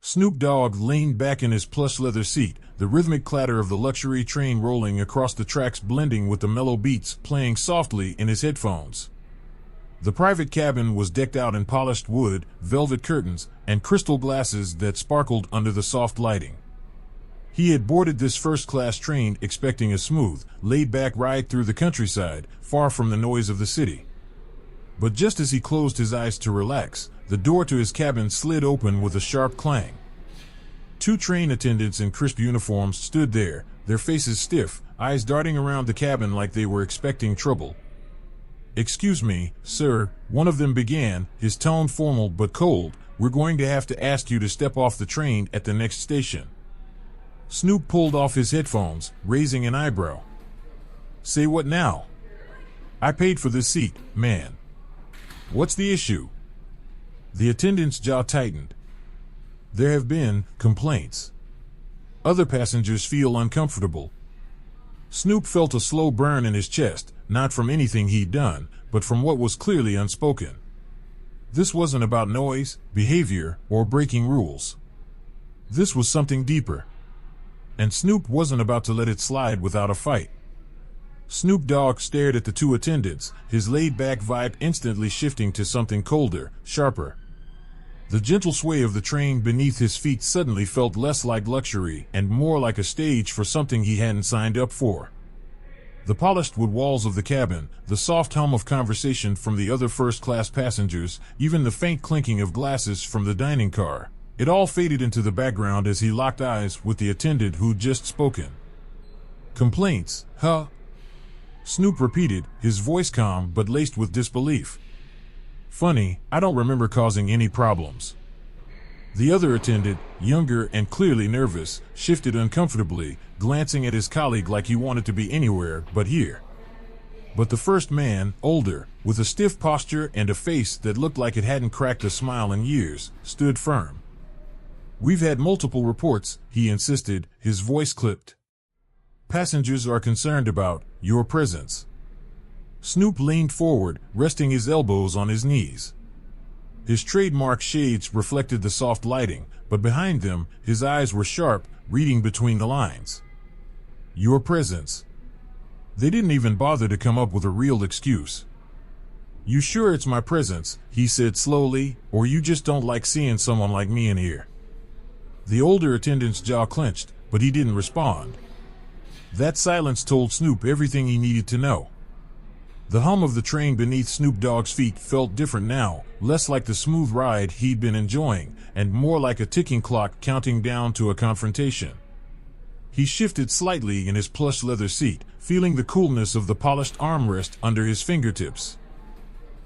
Snoop Dogg leaned back in his plush leather seat, the rhythmic clatter of the luxury train rolling across the tracks blending with the mellow beats playing softly in his headphones. The private cabin was decked out in polished wood, velvet curtains, and crystal glasses that sparkled under the soft lighting. He had boarded this first-class train expecting a smooth, laid-back ride through the countryside, far from the noise of the city. But just as he closed his eyes to relax, the door to his cabin slid open with a sharp clang. Two train attendants in crisp uniforms stood there, their faces stiff, eyes darting around the cabin like they were expecting trouble. "Excuse me, sir," one of them began, his tone formal but cold. "We're going to have to ask you to step off the train at the next station." Snoop pulled off his headphones, raising an eyebrow. "Say what now? I paid for this seat, man. What's the issue?" The attendant's jaw tightened. "There have been complaints. Other passengers feel uncomfortable." Snoop felt a slow burn in his chest, not from anything he'd done, but from what was clearly unspoken. This wasn't about noise, behavior, or breaking rules. This was something deeper. And Snoop wasn't about to let it slide without a fight. Snoop Dogg stared at the two attendants, his laid-back vibe instantly shifting to something colder, sharper. The gentle sway of the train beneath his feet suddenly felt less like luxury and more like a stage for something he hadn't signed up for. The polished wood walls of the cabin, the soft hum of conversation from the other first-class passengers, even the faint clinking of glasses from the dining car, it all faded into the background as he locked eyes with the attendant who'd just spoken. "Complaints, huh?" Snoop repeated, his voice calm but laced with disbelief. "Funny, I don't remember causing any problems." The other attendant, younger and clearly nervous, shifted uncomfortably, glancing at his colleague like he wanted to be anywhere but here. But the first man, older, with a stiff posture and a face that looked like it hadn't cracked a smile in years, stood firm. "We've had multiple reports," he insisted, his voice clipped. "Passengers are concerned about your presence." Snoop leaned forward, resting his elbows on his knees. His trademark shades reflected the soft lighting, but behind them, his eyes were sharp, reading between the lines. "Your presence." They didn't even bother to come up with a real excuse. "You sure it's my presence?" he said slowly, "or you just don't like seeing someone like me in here?" The older attendant's jaw clenched, but he didn't respond. That silence told Snoop everything he needed to know. The hum of the train beneath Snoop Dogg's feet felt different now, less like the smooth ride he'd been enjoying, and more like a ticking clock counting down to a confrontation. He shifted slightly in his plush leather seat, feeling the coolness of the polished armrest under his fingertips.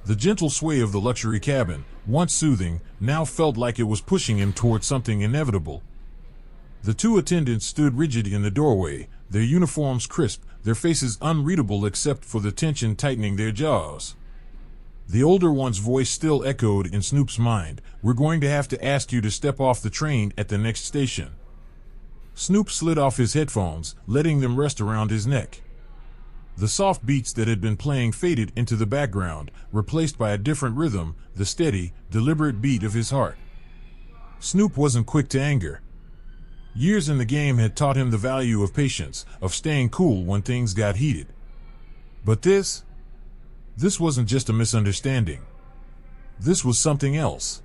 The gentle sway of the luxury cabin, once soothing, now felt like it was pushing him toward something inevitable. The two attendants stood rigid in the doorway, their uniforms crisp, their faces unreadable except for the tension tightening their jaws. The older one's voice still echoed in Snoop's mind, "We're going to have to ask you to step off the train at the next station." Snoop slid off his headphones, letting them rest around his neck. The soft beats that had been playing faded into the background, replaced by a different rhythm, the steady, deliberate beat of his heart. Snoop wasn't quick to anger. Years in the game had taught him the value of patience, of staying cool when things got heated. But this wasn't just a misunderstanding. This was something else.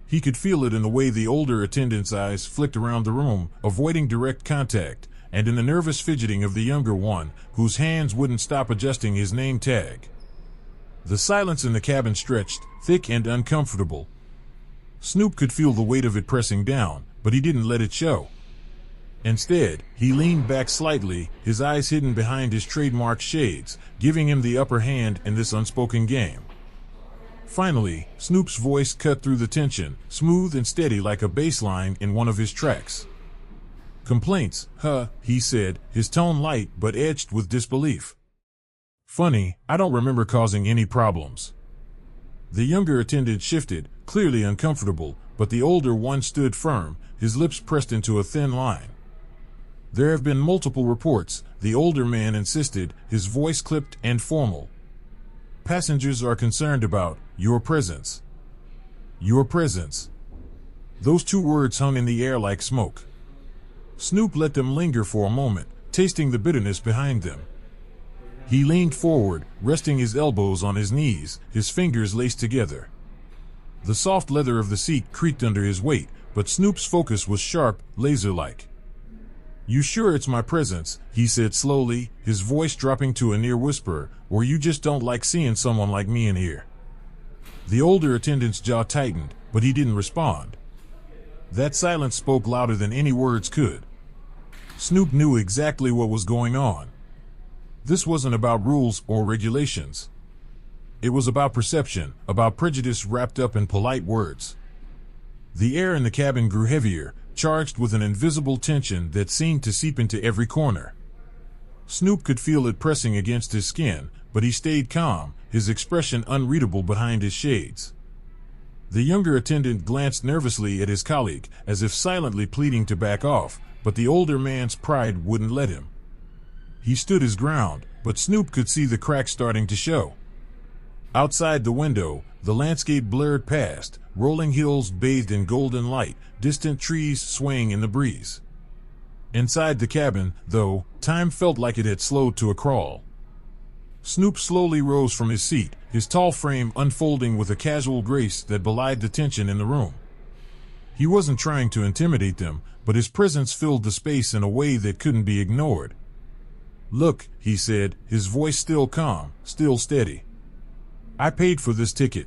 He could feel it in the way the older attendant's eyes flicked around the room, avoiding direct contact, and in the nervous fidgeting of the younger one, whose hands wouldn't stop adjusting his name tag. The silence in the cabin stretched, thick and uncomfortable. Snoop could feel the weight of it pressing down, but he didn't let it show. Instead, he leaned back slightly, his eyes hidden behind his trademark shades, giving him the upper hand in this unspoken game. Finally, Snoop's voice cut through the tension, smooth and steady like a bass line in one of his tracks. "Complaints, huh?" he said, his tone light but edged with disbelief. "Funny, I don't remember causing any problems." The younger attendant shifted, clearly uncomfortable, but the older one stood firm, his lips pressed into a thin line. "There have been multiple reports," the older man insisted, his voice clipped and formal. "Passengers are concerned about your presence." "Your presence." Those two words hung in the air like smoke. Snoop let them linger for a moment, tasting the bitterness behind them. He leaned forward, resting his elbows on his knees, his fingers laced together. The soft leather of the seat creaked under his weight, but Snoop's focus was sharp, laser-like. "You sure it's my presence?" he said slowly, his voice dropping to a near whisper, "or you just don't like seeing someone like me in here?" The older attendant's jaw tightened, but he didn't respond. That silence spoke louder than any words could. Snoop knew exactly what was going on. This wasn't about rules or regulations. It was about perception, about prejudice wrapped up in polite words. The air in the cabin grew heavier, charged with an invisible tension that seemed to seep into every corner. Snoop could feel it pressing against his skin, but he stayed calm, his expression unreadable behind his shades. The younger attendant glanced nervously at his colleague, as if silently pleading to back off, but the older man's pride wouldn't let him. He stood his ground, but Snoop could see the cracks starting to show. Outside the window, the landscape blurred past, rolling hills bathed in golden light, distant trees swaying in the breeze. Inside the cabin, though, time felt like it had slowed to a crawl. Snoop slowly rose from his seat, his tall frame unfolding with a casual grace that belied the tension in the room. He wasn't trying to intimidate them, but his presence filled the space in a way that couldn't be ignored. "Look," he said, his voice still calm, still steady. "I paid for this ticket.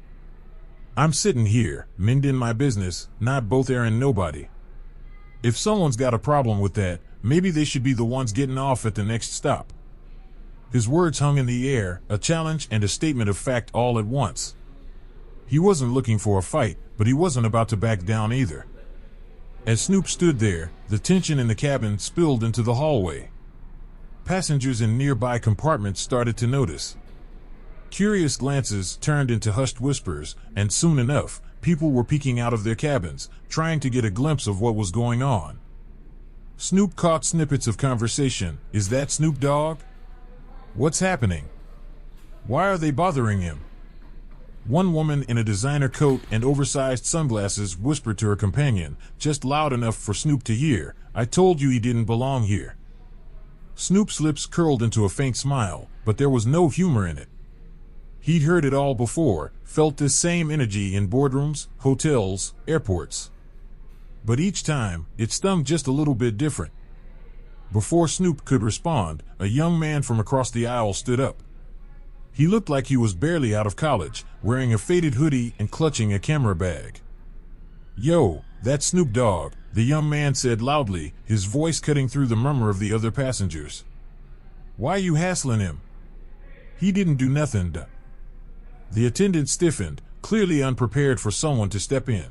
I'm sitting here, minding my business, not both errand nobody. If someone's got a problem with that, maybe they should be the ones getting off at the next stop." His words hung in the air, a challenge and a statement of fact all at once. He wasn't looking for a fight, but he wasn't about to back down either. As Snoop stood there, the tension in the cabin spilled into the hallway. Passengers in nearby compartments started to notice. Curious glances turned into hushed whispers, and soon enough, people were peeking out of their cabins, trying to get a glimpse of what was going on. Snoop caught snippets of conversation. "Is that Snoop Dogg? What's happening? Why are they bothering him?" One woman in a designer coat and oversized sunglasses whispered to her companion, just loud enough for Snoop to hear, "I told you he didn't belong here." Snoop's lips curled into a faint smile, but there was no humor in it. He'd heard it all before, felt this same energy in boardrooms, hotels, airports. But each time, it stung just a little bit different. Before Snoop could respond, a young man from across the aisle stood up. He looked like he was barely out of college, wearing a faded hoodie and clutching a camera bag. "Yo, that's Snoop Dogg," the young man said loudly, his voice cutting through the murmur of the other passengers. "Why you hassling him? He didn't do nothing, duh." The attendant stiffened, clearly unprepared for someone to step in.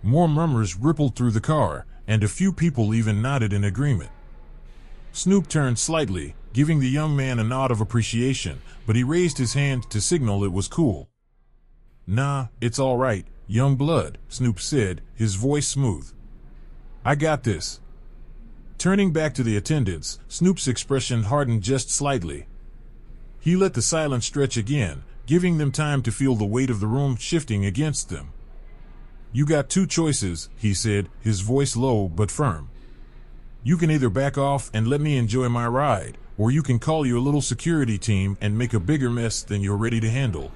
More murmurs rippled through the car, and a few people even nodded in agreement. Snoop turned slightly, giving the young man a nod of appreciation, but he raised his hand to signal it was cool. "Nah, it's all right, young blood," Snoop said, his voice smooth. "I got this." Turning back to the attendants, Snoop's expression hardened just slightly. He let the silence stretch again, giving them time to feel the weight of the room shifting against them. "You got two choices," he said, his voice low but firm. "You can either back off and let me enjoy my ride, or you can call your little security team and make a bigger mess than you're ready to handle.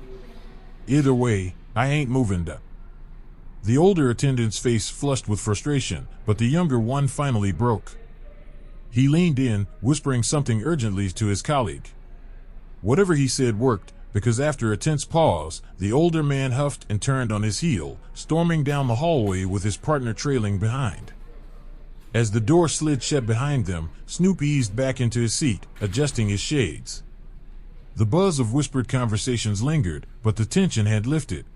Either way, I ain't moving da." The older attendant's face flushed with frustration, but the younger one finally broke. He leaned in, whispering something urgently to his colleague. Whatever he said worked, because after a tense pause, the older man huffed and turned on his heel, storming down the hallway with his partner trailing behind. As the door slid shut behind them, Snoop eased back into his seat, adjusting his shades. The buzz of whispered conversations lingered, but the tension had lifted.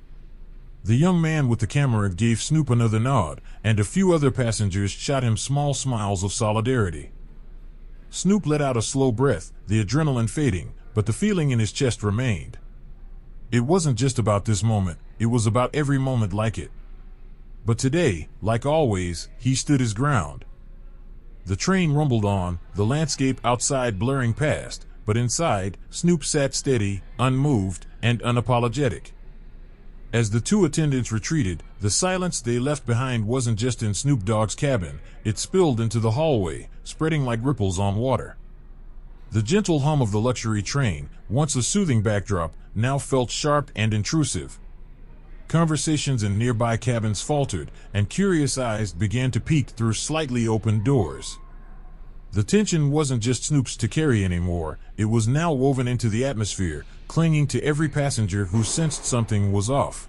The young man with the camera gave Snoop another nod, and a few other passengers shot him small smiles of solidarity. Snoop let out a slow breath, the adrenaline fading, but the feeling in his chest remained. It wasn't just about this moment, it was about every moment like it. But today, like always, he stood his ground. The train rumbled on, the landscape outside blurring past, but inside, Snoop sat steady, unmoved, and unapologetic. As the two attendants retreated, the silence they left behind wasn't just in Snoop Dogg's cabin, it spilled into the hallway, spreading like ripples on water. The gentle hum of the luxury train, once a soothing backdrop, now felt sharp and intrusive. Conversations in nearby cabins faltered, and curious eyes began to peek through slightly opened doors. The tension wasn't just Snoop's to carry anymore, it was now woven into the atmosphere, clinging to every passenger who sensed something was off.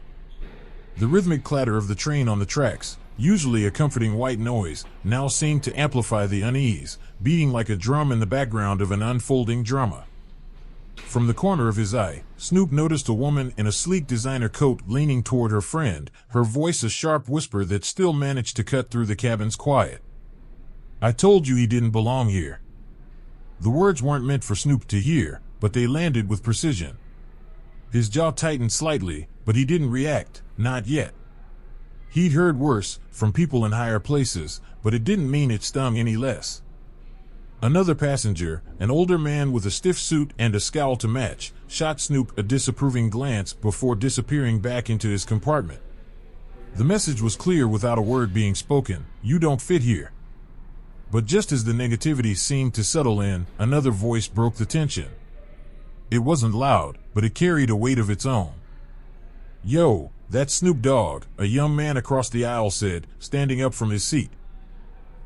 The rhythmic clatter of the train on the tracks, usually a comforting white noise, now seemed to amplify the unease, beating like a drum in the background of an unfolding drama. From the corner of his eye, Snoop noticed a woman in a sleek designer coat leaning toward her friend, her voice a sharp whisper that still managed to cut through the cabin's quiet. "I told you he didn't belong here." The words weren't meant for Snoop to hear, but they landed with precision. His jaw tightened slightly, but he didn't react, not yet. He'd heard worse, from people in higher places, but it didn't mean it stung any less. Another passenger, an older man with a stiff suit and a scowl to match, shot Snoop a disapproving glance before disappearing back into his compartment. The message was clear without a word being spoken: "You don't fit here." But just as the negativity seemed to settle in, another voice broke the tension. It wasn't loud, but it carried a weight of its own. "Yo, that's Snoop Dogg," a young man across the aisle said, standing up from his seat.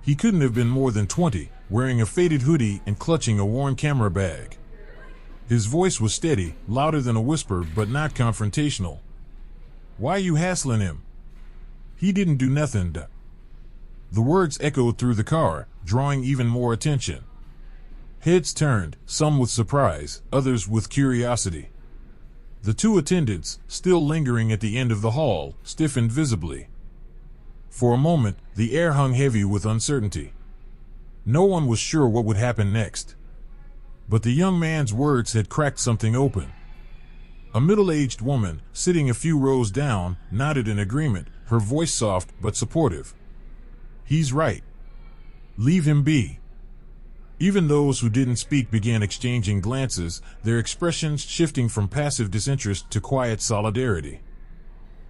He couldn't have been more than 20, wearing a faded hoodie and clutching a worn camera bag. His voice was steady, louder than a whisper, but not confrontational. "Why you hassling him? He didn't do nothing to." The words echoed through the car, drawing even more attention. Heads turned, some with surprise, others with curiosity. The two attendants, still lingering at the end of the hall, stiffened visibly. For a moment, the air hung heavy with uncertainty. No one was sure what would happen next. But the young man's words had cracked something open. A middle-aged woman, sitting a few rows down, nodded in agreement, her voice soft but supportive. "He's right. Leave him be." Even those who didn't speak began exchanging glances, their expressions shifting from passive disinterest to quiet solidarity.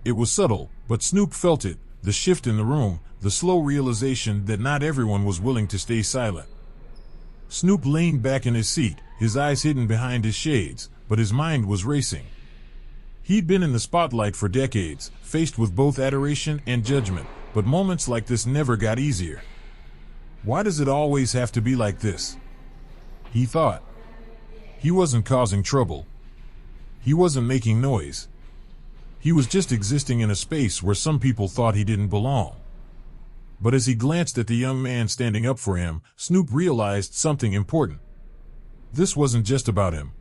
It was subtle, but Snoop felt it, the shift in the room, the slow realization that not everyone was willing to stay silent. Snoop leaned back in his seat, his eyes hidden behind his shades, but his mind was racing. He'd been in the spotlight for decades, faced with both adoration and judgment, but moments like this never got easier. Why does it always have to be like this? He thought. He wasn't causing trouble. He wasn't making noise. He was just existing in a space where some people thought he didn't belong. But as he glanced at the young man standing up for him, Snoop realized something important. This wasn't just about him.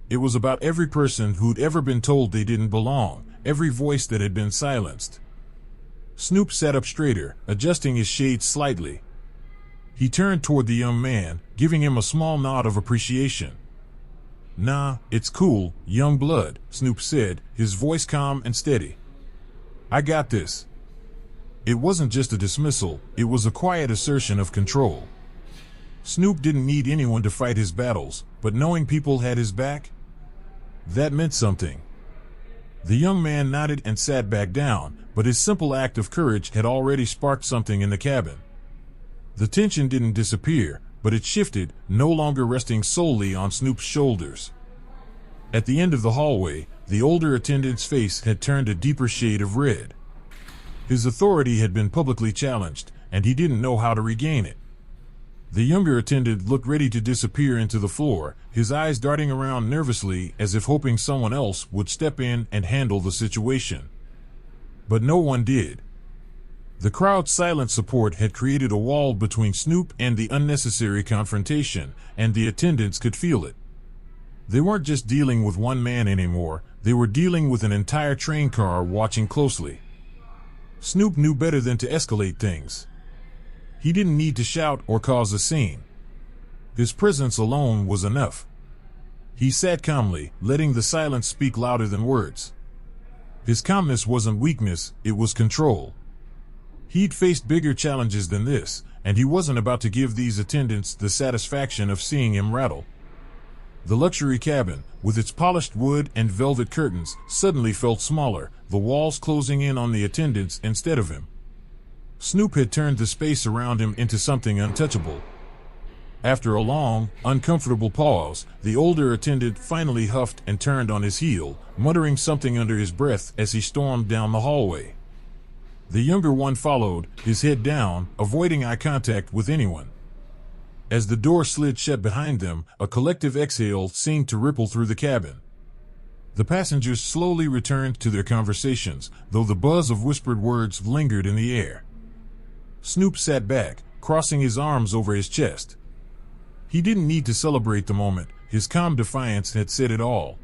It was about every person who'd ever been told they didn't belong, every voice that had been silenced. Snoop sat up straighter, adjusting his shades slightly. He turned toward the young man, giving him a small nod of appreciation. "Nah, it's cool, young blood," Snoop said, his voice calm and steady. "I got this." It wasn't just a dismissal, it was a quiet assertion of control. Snoop didn't need anyone to fight his battles, but knowing people had his back, that meant something. The young man nodded and sat back down, but his simple act of courage had already sparked something in the cabin. The tension didn't disappear, but it shifted, no longer resting solely on Snoop's shoulders. At the end of the hallway, the older attendant's face had turned a deeper shade of red. His authority had been publicly challenged, and he didn't know how to regain it. The younger attendant looked ready to disappear into the floor, his eyes darting around nervously as if hoping someone else would step in and handle the situation. But no one did. The crowd's silent support had created a wall between Snoop and the unnecessary confrontation, and the attendants could feel it. They weren't just dealing with one man anymore, they were dealing with an entire train car watching closely. Snoop knew better than to escalate things. He didn't need to shout or cause a scene. His presence alone was enough. He sat calmly, letting the silence speak louder than words. His calmness wasn't weakness, it was control. He'd faced bigger challenges than this, and he wasn't about to give these attendants the satisfaction of seeing him rattle. The luxury cabin, with its polished wood and velvet curtains, suddenly felt smaller, the walls closing in on the attendants instead of him. Snoop had turned the space around him into something untouchable. After a long, uncomfortable pause, the older attendant finally huffed and turned on his heel, muttering something under his breath as he stormed down the hallway. The younger one followed, his head down, avoiding eye contact with anyone. As the door slid shut behind them, a collective exhale seemed to ripple through the cabin. The passengers slowly returned to their conversations, though the buzz of whispered words lingered in the air. Snoop sat back, crossing his arms over his chest. He didn't need to celebrate the moment, his calm defiance had said it all.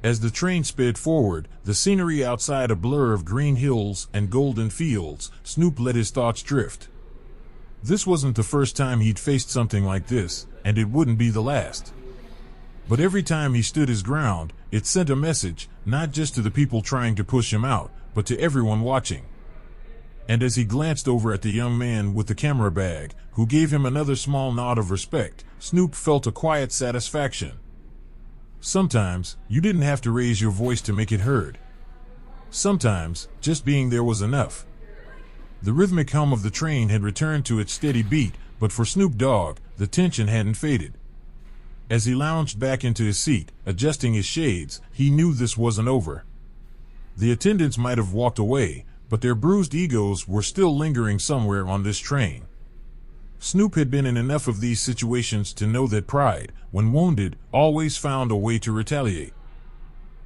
As the train sped forward, the scenery outside a blur of green hills and golden fields, Snoop let his thoughts drift. This wasn't the first time he'd faced something like this, and it wouldn't be the last. But every time he stood his ground, it sent a message, not just to the people trying to push him out, but to everyone watching. And as he glanced over at the young man with the camera bag, who gave him another small nod of respect, Snoop felt a quiet satisfaction. Sometimes, you didn't have to raise your voice to make it heard. Sometimes, just being there was enough. The rhythmic hum of the train had returned to its steady beat, but for Snoop Dogg, the tension hadn't faded. As he lounged back into his seat, adjusting his shades, he knew this wasn't over. The attendants might have walked away, but their bruised egos were still lingering somewhere on this train. Snoop had been in enough of these situations to know that pride, when wounded, always found a way to retaliate.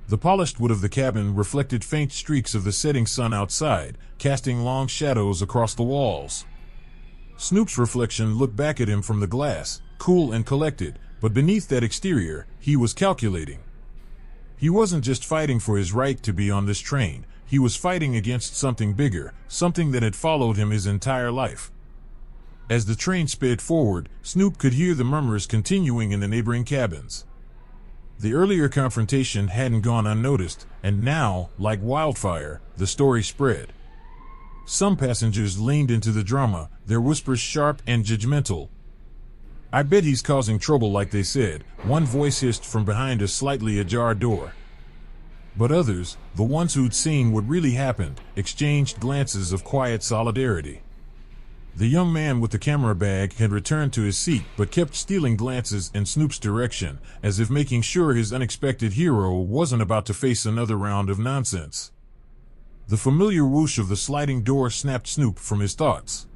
The polished wood of the cabin reflected faint streaks of the setting sun outside, casting long shadows across the walls. Snoop's reflection looked back at him from the glass, cool and collected, but beneath that exterior, he was calculating. He wasn't just fighting for his right to be on this train. He was fighting against something bigger, something that had followed him his entire life. As the train sped forward, Snoop could hear the murmurs continuing in the neighboring cabins. The earlier confrontation hadn't gone unnoticed, and now, like wildfire, the story spread. Some passengers leaned into the drama, their whispers sharp and judgmental. "I bet he's causing trouble," like they said, one voice hissed from behind a slightly ajar door. But others, the ones who'd seen what really happened, exchanged glances of quiet solidarity. The young man with the camera bag had returned to his seat but kept stealing glances in Snoop's direction, as if making sure his unexpected hero wasn't about to face another round of nonsense. The familiar whoosh of the sliding door snapped Snoop from his thoughts.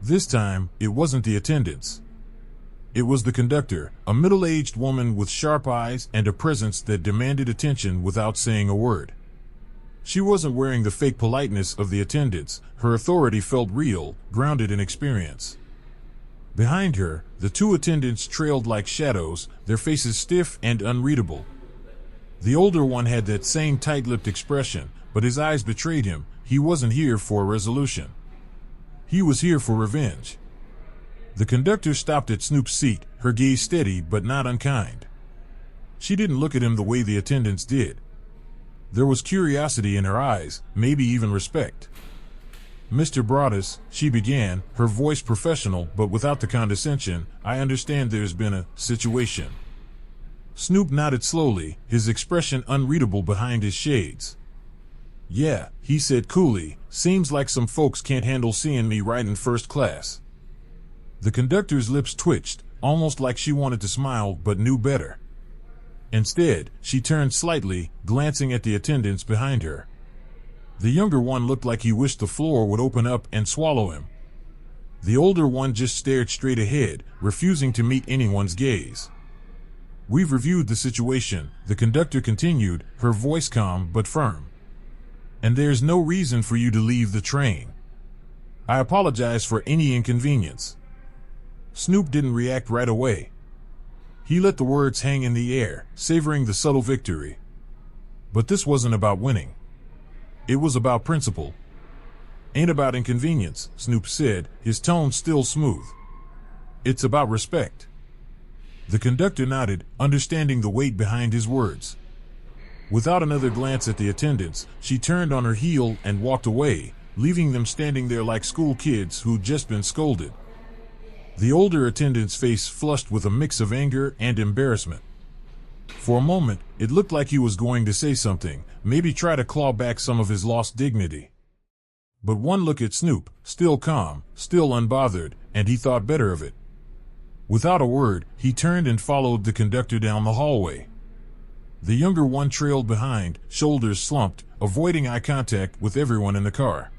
This time, it wasn't the attendants. It was the conductor, a middle-aged woman with sharp eyes and a presence that demanded attention without saying a word. She wasn't wearing the fake politeness of the attendants. Her authority felt real, grounded in experience. Behind her, the two attendants trailed like shadows, their faces stiff and unreadable. The older one had that same tight-lipped expression, but his eyes betrayed him. He wasn't here for a resolution. He was here for revenge. The conductor stopped at Snoop's seat, her gaze steady but not unkind. She didn't look at him the way the attendants did. There was curiosity in her eyes, maybe even respect. "Mr. Broadus," she began, her voice professional but without the condescension, "I understand there's been a situation." Snoop nodded slowly, his expression unreadable behind his shades. "Yeah," he said coolly, "seems like some folks can't handle seeing me riding first class." The conductor's lips twitched, almost like she wanted to smile but knew better. Instead, she turned slightly, glancing at the attendants behind her. The younger one looked like he wished the floor would open up and swallow him. The older one just stared straight ahead, refusing to meet anyone's gaze. "We've reviewed the situation," the conductor continued, her voice calm but firm. "And there's no reason for you to leave the train. I apologize for any inconvenience." Snoop didn't react right away. He let the words hang in the air, savoring the subtle victory. But this wasn't about winning. It was about principle. "Ain't about inconvenience," Snoop said, his tone still smooth. "It's about respect." The conductor nodded, understanding the weight behind his words. Without another glance at the attendants, she turned on her heel and walked away, leaving them standing there like school kids who'd just been scolded. The older attendant's face flushed with a mix of anger and embarrassment. For a moment, it looked like he was going to say something, maybe try to claw back some of his lost dignity. But one look at Snoop, still calm, still unbothered, and he thought better of it. Without a word, he turned and followed the conductor down the hallway. The younger one trailed behind, shoulders slumped, avoiding eye contact with everyone in the car.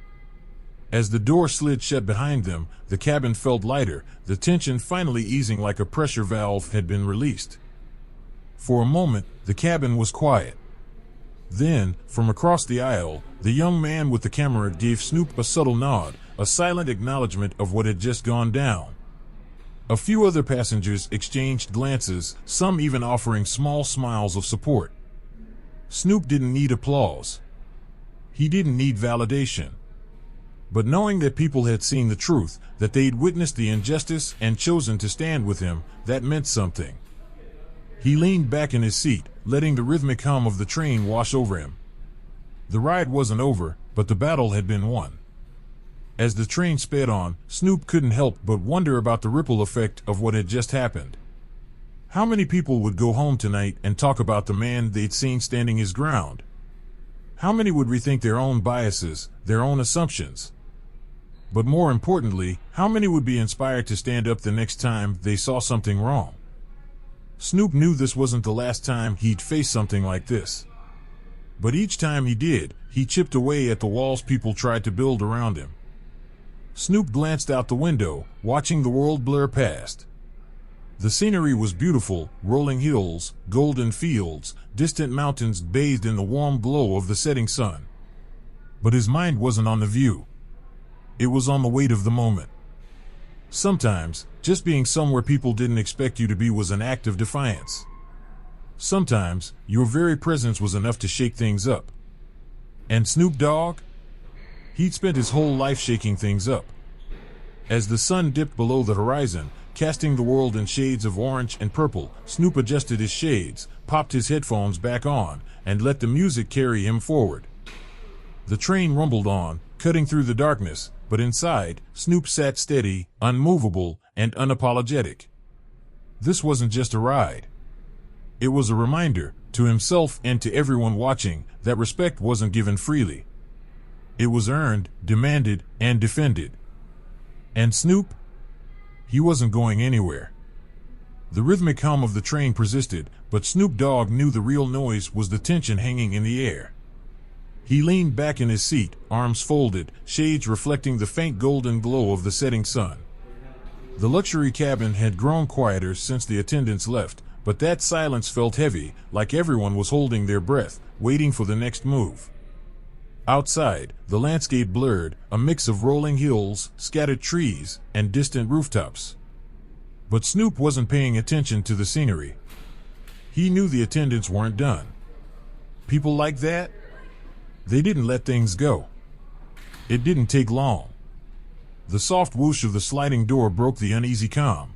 As the door slid shut behind them, the cabin felt lighter, the tension finally easing like a pressure valve had been released. For a moment, the cabin was quiet. Then, from across the aisle, the young man with the camera gave Snoop a subtle nod, a silent acknowledgement of what had just gone down. A few other passengers exchanged glances, some even offering small smiles of support. Snoop didn't need applause. He didn't need validation. But knowing that people had seen the truth, that they'd witnessed the injustice and chosen to stand with him, that meant something. He leaned back in his seat, letting the rhythmic hum of the train wash over him. The ride wasn't over, but the battle had been won. As the train sped on, Snoop couldn't help but wonder about the ripple effect of what had just happened. How many people would go home tonight and talk about the man they'd seen standing his ground? How many would rethink their own biases, their own assumptions? But more importantly, how many would be inspired to stand up the next time they saw something wrong? Snoop knew this wasn't the last time he'd face something like this. But each time he did, he chipped away at the walls people tried to build around him. Snoop glanced out the window, watching the world blur past. The scenery was beautiful, rolling hills, golden fields, distant mountains bathed in the warm glow of the setting sun. But his mind wasn't on the view. It was on the weight of the moment. Sometimes, just being somewhere people didn't expect you to be was an act of defiance. Sometimes, your very presence was enough to shake things up. And Snoop Dogg? He'd spent his whole life shaking things up. As the sun dipped below the horizon, casting the world in shades of orange and purple, Snoop adjusted his shades, popped his headphones back on, and let the music carry him forward. The train rumbled on, cutting through the darkness, but inside, Snoop sat steady, unmovable, and unapologetic. This wasn't just a ride. It was a reminder, to himself and to everyone watching, that respect wasn't given freely. It was earned, demanded, and defended. And Snoop? He wasn't going anywhere. The rhythmic hum of the train persisted, but Snoop Dogg knew the real noise was the tension hanging in the air. He leaned back in his seat, arms folded, shades reflecting the faint golden glow of the setting sun. The luxury cabin had grown quieter since the attendants left, but that silence felt heavy, like everyone was holding their breath, waiting for the next move. Outside, the landscape blurred, a mix of rolling hills, scattered trees, and distant rooftops. But Snoop wasn't paying attention to the scenery. He knew the attendants weren't done. People like that? They didn't let things go. It didn't take long. The soft whoosh of the sliding door broke the uneasy calm.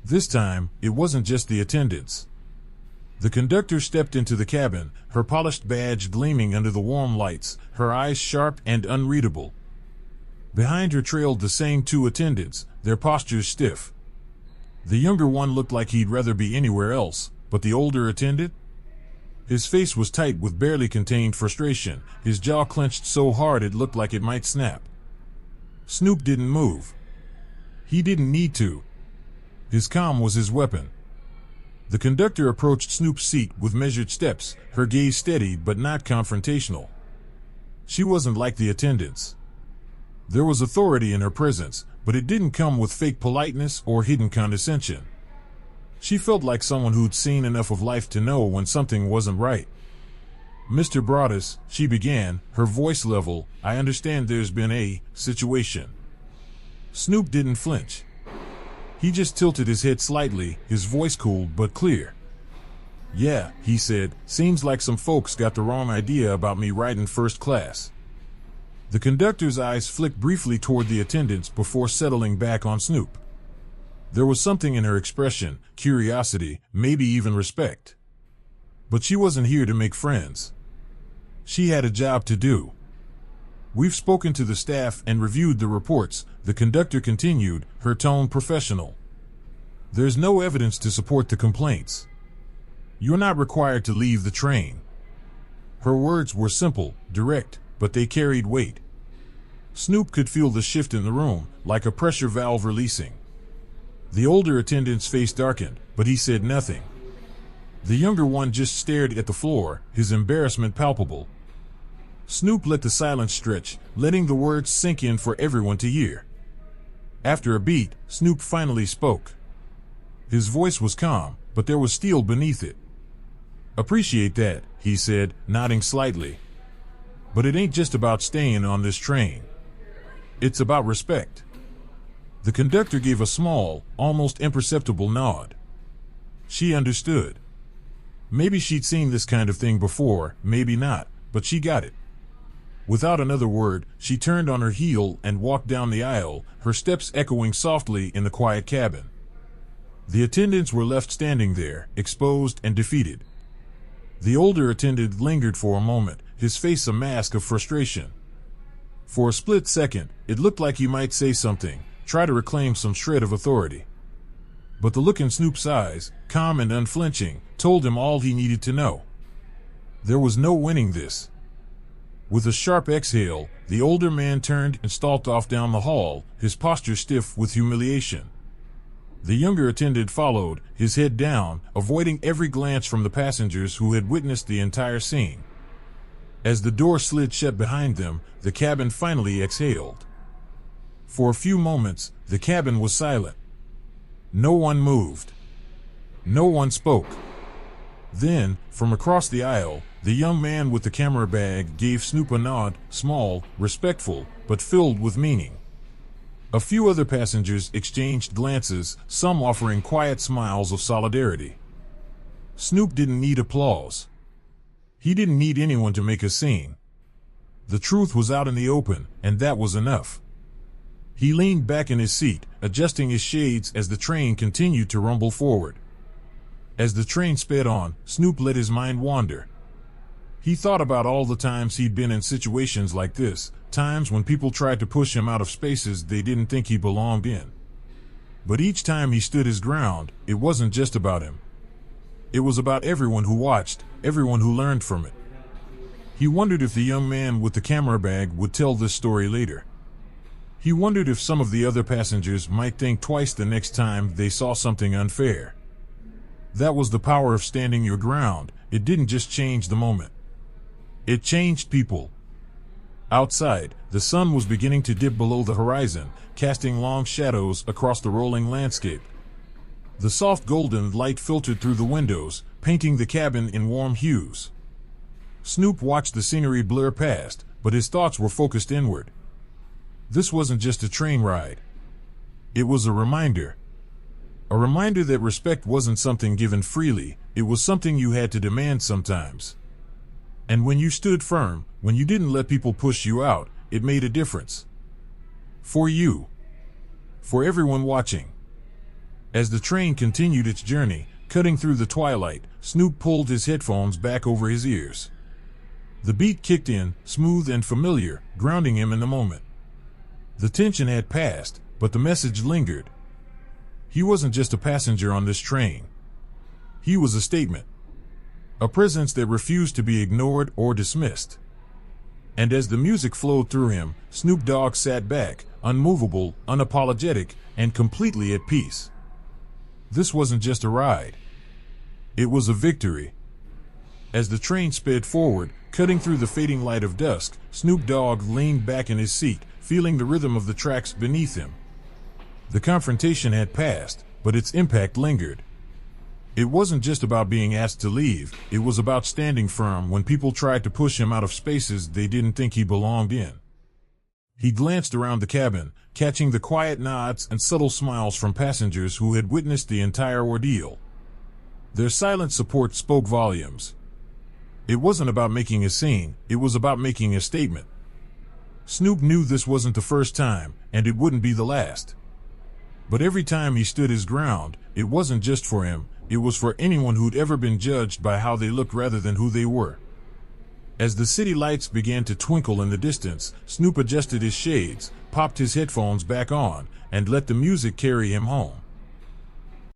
This time, it wasn't just the attendants. The conductor stepped into the cabin, her polished badge gleaming under the warm lights, her eyes sharp and unreadable. Behind her trailed the same two attendants, their postures stiff. The younger one looked like he'd rather be anywhere else, but the older attendant? His face was tight with barely contained frustration, his jaw clenched so hard it looked like it might snap. Snoop didn't move. He didn't need to. His calm was his weapon. The conductor approached Snoop's seat with measured steps, her gaze steady but not confrontational. She wasn't like the attendants. There was authority in her presence, but it didn't come with fake politeness or hidden condescension. She felt like someone who'd seen enough of life to know when something wasn't right. "Mr. Broadus," she began, her voice level, "I understand there's been a situation." Snoop didn't flinch. He just tilted his head slightly, his voice cool but clear. "Yeah," he said, "seems like some folks got the wrong idea about me riding first class." The conductor's eyes flicked briefly toward the attendants before settling back on Snoop. There was something in her expression, curiosity, maybe even respect. But she wasn't here to make friends. She had a job to do. "We've spoken to the staff and reviewed the reports," the conductor continued, her tone professional. "There's no evidence to support the complaints. You're not required to leave the train." Her words were simple, direct, but they carried weight. Snoop could feel the shift in the room, like a pressure valve releasing. The older attendant's face darkened, but he said nothing. The younger one just stared at the floor, his embarrassment palpable. Snoop let the silence stretch, letting the words sink in for everyone to hear. After a beat, Snoop finally spoke. His voice was calm, but there was steel beneath it. "Appreciate that," he said, nodding slightly. "But it ain't just about staying on this train. It's about respect." The conductor gave a small, almost imperceptible nod. She understood. Maybe she'd seen this kind of thing before, maybe not, but she got it. Without another word, she turned on her heel and walked down the aisle, her steps echoing softly in the quiet cabin. The attendants were left standing there, exposed and defeated. The older attendant lingered for a moment, his face a mask of frustration. For a split second, it looked like he might say something, try to reclaim some shred of authority. But the look in Snoop's eyes, calm and unflinching, told him all he needed to know. There was no winning this. With a sharp exhale, the older man turned and stalked off down the hall, his posture stiff with humiliation. The younger attendant followed, his head down, avoiding every glance from the passengers who had witnessed the entire scene. As the door slid shut behind them, the cabin finally exhaled. For a few moments, the cabin was silent. No one moved. No one spoke. Then, from across the aisle, the young man with the camera bag gave Snoop a nod, small, respectful, but filled with meaning. A few other passengers exchanged glances, some offering quiet smiles of solidarity. Snoop didn't need applause. He didn't need anyone to make a scene. The truth was out in the open, and that was enough. He leaned back in his seat, adjusting his shades as the train continued to rumble forward. As the train sped on, Snoop let his mind wander. He thought about all the times he'd been in situations like this, times when people tried to push him out of spaces they didn't think he belonged in. But each time he stood his ground, it wasn't just about him. It was about everyone who watched, everyone who learned from it. He wondered if the young man with the camera bag would tell this story later. He wondered if some of the other passengers might think twice the next time they saw something unfair. That was the power of standing your ground. It didn't just change the moment. It changed people. Outside, the sun was beginning to dip below the horizon, casting long shadows across the rolling landscape. The soft golden light filtered through the windows, painting the cabin in warm hues. Snoop watched the scenery blur past, but his thoughts were focused inward. This wasn't just a train ride. It was a reminder. A reminder that respect wasn't something given freely, it was something you had to demand sometimes. And when you stood firm, when you didn't let people push you out, it made a difference. For you. For everyone watching. As the train continued its journey, cutting through the twilight, Snoop pulled his headphones back over his ears. The beat kicked in, smooth and familiar, grounding him in the moment. The tension had passed, but the message lingered. He wasn't just a passenger on this train. He was a statement. A presence that refused to be ignored or dismissed. And as the music flowed through him, Snoop Dogg sat back, unmovable, unapologetic, and completely at peace. This wasn't just a ride. It was a victory. As the train sped forward, cutting through the fading light of dusk, Snoop Dogg leaned back in his seat, feeling the rhythm of the tracks beneath him. The confrontation had passed, but its impact lingered. It wasn't just about being asked to leave, it was about standing firm when people tried to push him out of spaces they didn't think he belonged in. He glanced around the cabin, catching the quiet nods and subtle smiles from passengers who had witnessed the entire ordeal. Their silent support spoke volumes. It wasn't about making a scene, it was about making a statement. Snoop knew this wasn't the first time, and it wouldn't be the last. But every time he stood his ground, it wasn't just for him, it was for anyone who'd ever been judged by how they looked rather than who they were. As the city lights began to twinkle in the distance, Snoop adjusted his shades, popped his headphones back on, and let the music carry him home.